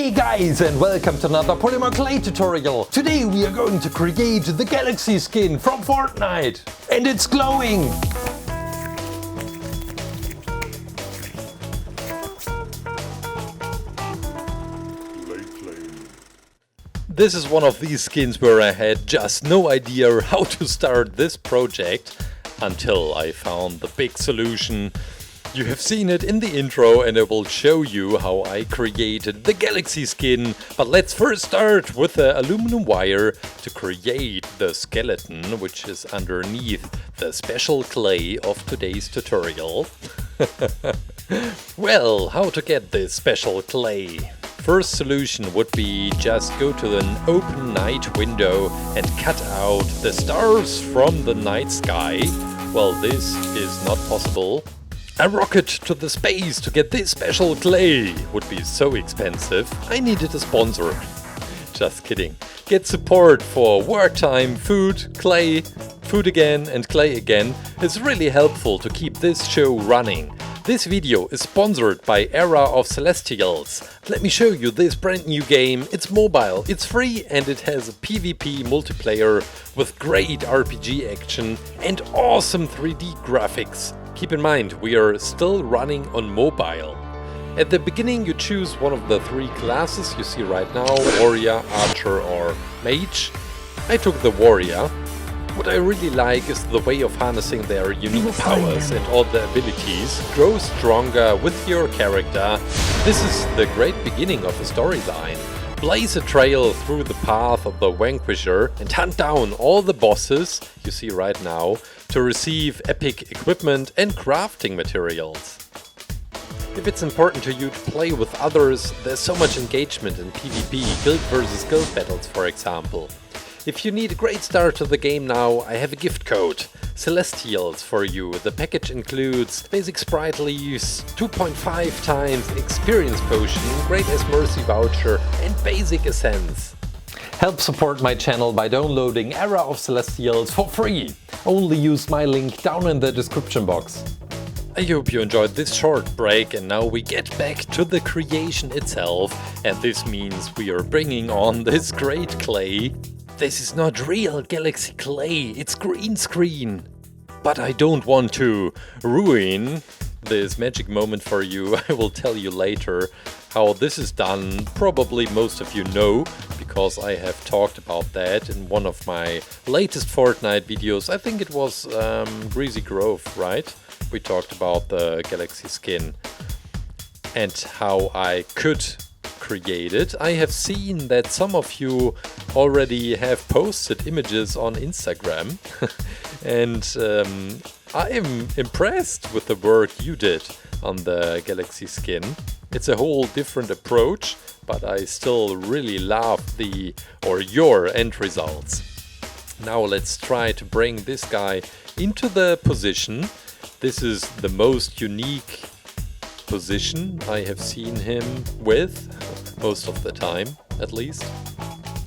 Hey guys, and welcome to another Polymer clay tutorial. Today we are going to create the Galaxy skin from Fortnite. And it's glowing! This is one of these skins where I had just no idea how to start this project until I found the big solution. You have seen it in the intro and I will show you how I created the Galaxy skin. But let's first start with the aluminum wire to create the skeleton, which is underneath the special clay of today's tutorial. Well, how to get this special clay? First solution would be just go to an open night window and cut out the stars from the night sky. Well, this is not possible. A rocket to the space to get this special clay would be so expensive. I needed a sponsor. Just kidding. Get support for work time, food, clay, food again and clay again. It's really helpful to keep this show running. This video is sponsored by Era of Celestials. Let me show you this brand new game. It's mobile, it's free and it has a PvP multiplayer with great RPG action and awesome 3D graphics. Keep in mind, we are still running on mobile. At the beginning you choose one of the three classes you see right now, Warrior, Archer or Mage. I took the Warrior. What I really like is the way of harnessing their unique powers and all the abilities. Grow stronger with your character. This is the great beginning of the storyline. Blaze a trail through the path of the Vanquisher and hunt down all the bosses you see right now to receive epic equipment and crafting materials. If it's important to you to play with others, there's so much engagement in PvP, guild versus guild battles for example. If you need a great start to the game now, I have a gift code, Celestials, for you. The package includes basic sprite leaves, 2.5 times experience potion, great as mercy voucher and basic essence. Help support my channel by downloading Era of Celestials for free. Only use my link down in the description box. I hope you enjoyed this short break and now we get back to the creation itself, and this means we are bringing on this great clay. This is not real Galaxy clay, it's green screen. But I don't want to ruin this magic moment for you. I will tell you later how this is done. Probably most of you know, because I have talked about that in one of my latest Fortnite videos. I think it was Greasy Grove, right? We talked about the Galaxy skin and how I could create it. I have seen that some of you already have posted images on Instagram and I am impressed with the work you did on the Galaxy skin. It's a whole different approach, but I still really love your end results. Now let's try to bring this guy into the position. This is the most unique position I have seen him with, most of the time at least.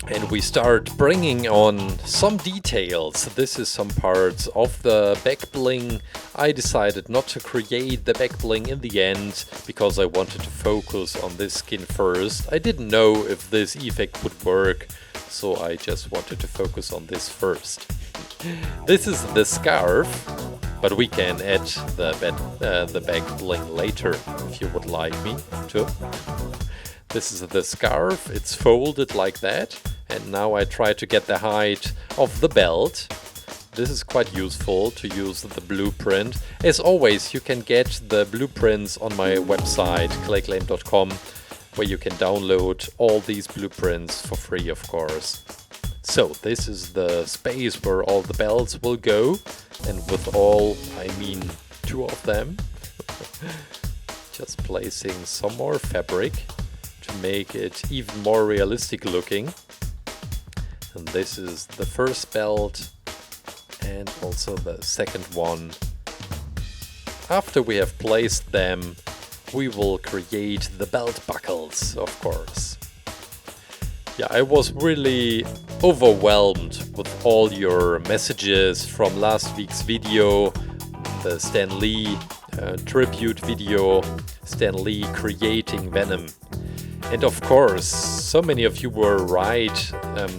And we start bringing on some details. This is some parts of the back bling. I decided not to create the back bling in the end because I wanted to focus on this skin first. I didn't know if this effect would work, so I just wanted to focus on this first. This is the scarf, but we can add the back bling later if you would like me to. This is the scarf, it's folded like that, and now I try to get the height of the belt. This is quite useful to use the blueprint. As always, you can get the blueprints on my website ClayClaim.com, where you can download all these blueprints for free, of course. So this is the space where all the belts will go, and with all, I mean 2 of them. Just placing some more fabric to make it even more realistic looking. And this is the first belt and also the second one. After we have placed them, we will create the belt buckles, of course. Yeah, I was really overwhelmed with all your messages from last week's video, the Stan Lee tribute video, Stan Lee creating Venom. And of course, so many of you were right,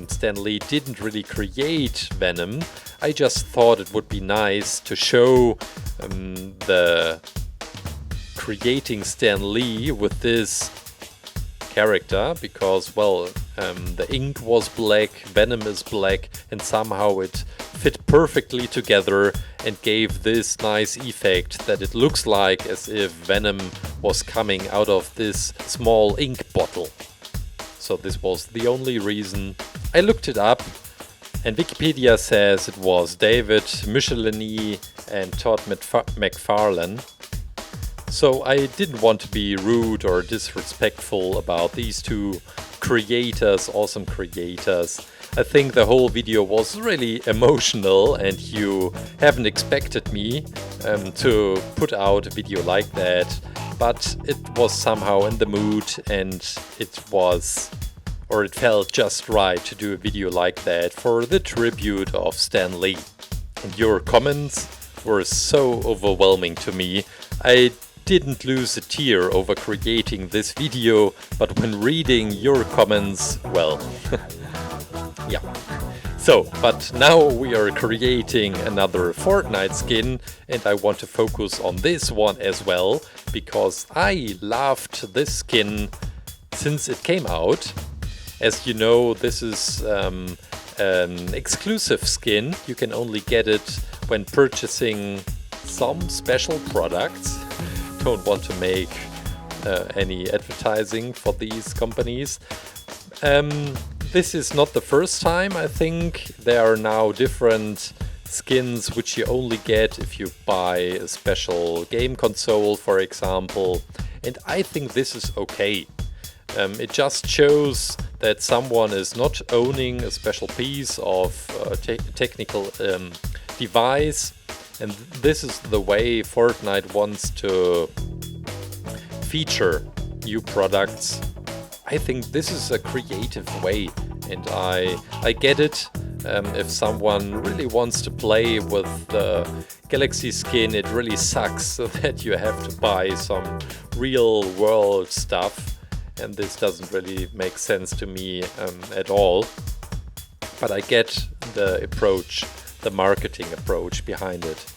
Stan Lee didn't really create Venom. I just thought it would be nice to show the creating Stan Lee with this character, because, well, the ink was black, Venom is black, and somehow it fit perfectly together and gave this nice effect that it looks like as if Venom was coming out of this small ink bottle. So this was the only reason. I looked it up, and Wikipedia says it was David Michelinie and Todd McFarlane. So I didn't want to be rude or disrespectful about these two creators, awesome creators. I think the whole video was really emotional, and you haven't expected me to put out a video like that, but it was somehow in the mood, and it felt just right to do a video like that for the tribute of Stan Lee. And your comments were so overwhelming to me. I didn't lose a tear over creating this video, but when reading your comments, well, yeah. So, but now we are creating another Fortnite skin, and I want to focus on this one as well, because I loved this skin since it came out. As you know, this is an exclusive skin. You can only get it when purchasing some special products. Don't want to make any advertising for these companies. This is not the first time. I think there are now different skins which you only get if you buy a special game console, for example, and I think this is okay. It just shows that someone is not owning a special piece of technical device, and this is the way Fortnite wants to feature new products. I think this is a creative way, and I get it. If someone really wants to play with the Galaxy skin, it really sucks that you have to buy some real world stuff, and this doesn't really make sense to me at all. But I get the approach, the marketing approach behind it.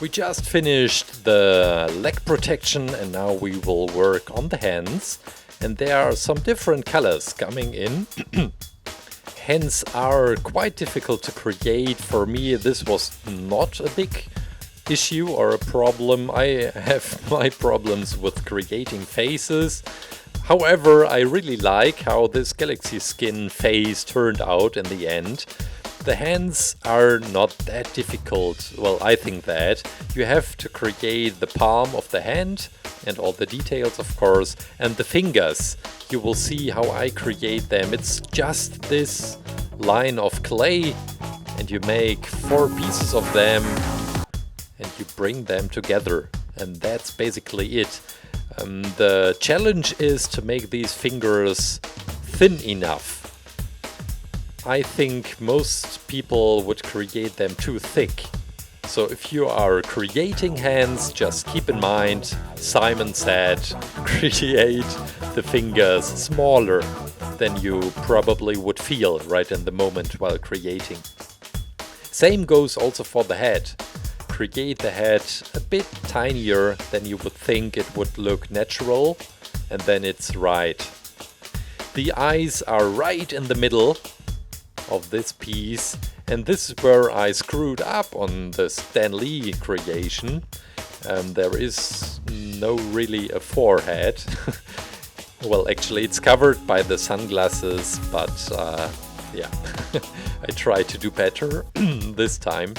We just finished the leg protection, and now we will work on the hands. And there are some different colors coming in. Hands are quite difficult to create. For me, this was not a big issue or a problem. I have my problems with creating faces. However, I really like how this Galaxy skin face turned out in the end. The hands are not that difficult. Well, I think that. You have to create the palm of the hand and all the details, of course, and the fingers. You will see how I create them. It's just this line of clay, and you make 4 pieces of them and you bring them together, and that's basically it. The challenge is to make these fingers thin enough. I think most people would create them too thick. So if you are creating hands, just keep in mind, Simon said, create the fingers smaller than you probably would feel right in the moment while creating. Same goes also for the head. Create the head a bit tinier than you would think it would look natural, and then it's right. The eyes are right in the middle of this piece, and this is where I screwed up on the Stan Lee creation. There is no really a forehead. Well, actually it's covered by the sunglasses, but yeah, I tried to do better this time.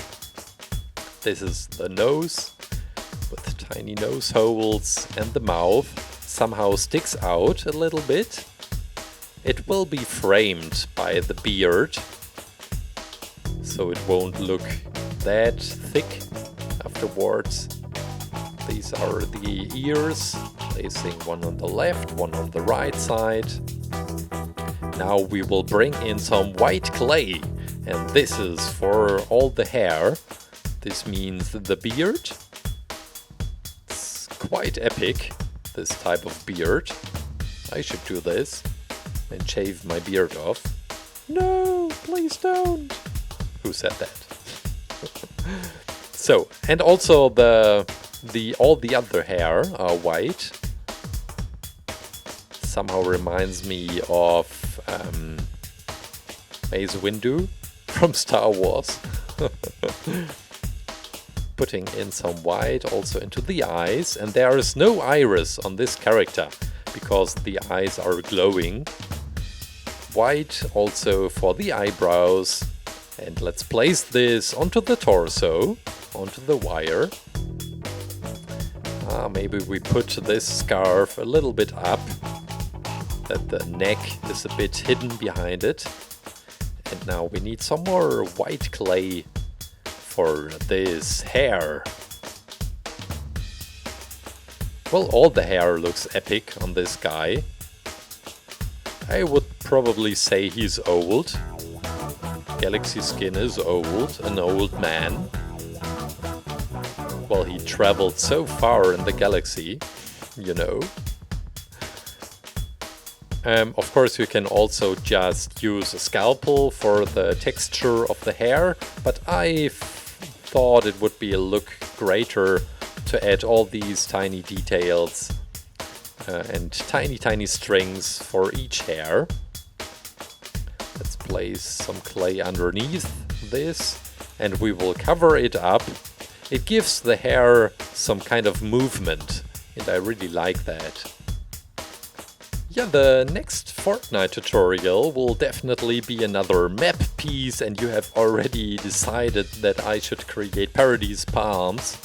This is the nose with tiny nose holes, and the mouth somehow sticks out a little bit. It will be framed by the beard, so it won't look that thick afterwards. These are the ears, placing one on the left, one on the right side. Now we will bring in some white clay, and this is for all the hair. This means the beard. It's quite epic, this type of beard. I should do this and shave my beard off. No, please don't. Who said that? So, and also all the other hair are white. Somehow reminds me of Mace Windu from Star Wars. Putting in some white also into the eyes, and there is no iris on this character because the eyes are glowing. White also for the eyebrows, and let's place this onto the torso, onto the wire. Maybe we put this scarf a little bit up, that the neck is a bit hidden behind it. And now we need some more white clay for this hair. Well, all the hair looks epic on this guy. I would probably say he's old. Galaxy Skin is old, an old man. Well, he traveled so far in the galaxy, you know. Of course, you can also just use a scalpel for the texture of the hair, but I thought it would be a look greater to add all these tiny details and tiny strings for each hair. Let's place some clay underneath this and we will cover it up. It gives the hair some kind of movement and I really like that. Yeah, the next Fortnite tutorial will definitely be another map piece, and you have already decided that I should create Paradise Palms.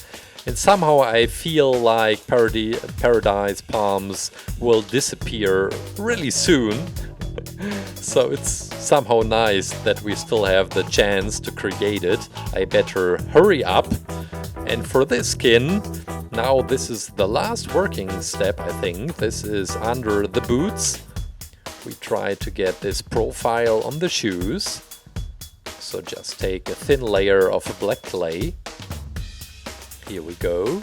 And somehow I feel like Paradise Palms will disappear really soon. So it's somehow nice that we still have the chance to create it. I better hurry up. And for this skin, now this is the last working step, I think. This is under the boots. We try to get this profile on the shoes. So just take a thin layer of black clay. Here we go.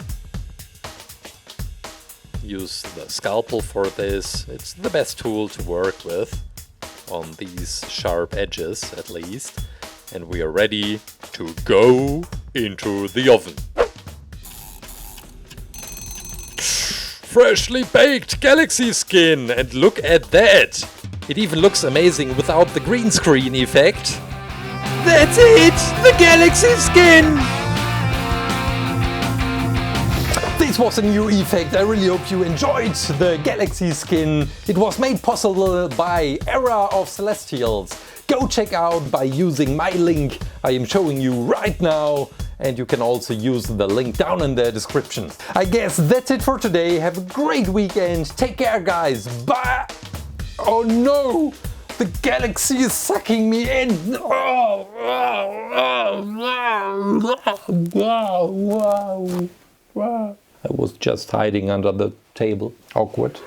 Use the scalpel for this. It's the best tool to work with, on these sharp edges at least. And we are ready to go into the oven. Freshly baked galaxy skin, and look at that! It even looks amazing without the green screen effect. That's it! The galaxy skin! This was a new effect. I really hope you enjoyed the galaxy skin. It was made possible by Era of Celestials. Go check out by using my link I am showing you right now. And you can also use the link down in the description. I guess that's it for today. Have a great weekend. Take care, guys. Bye. Oh no! The galaxy is sucking me in. I was just hiding under the table. Awkward.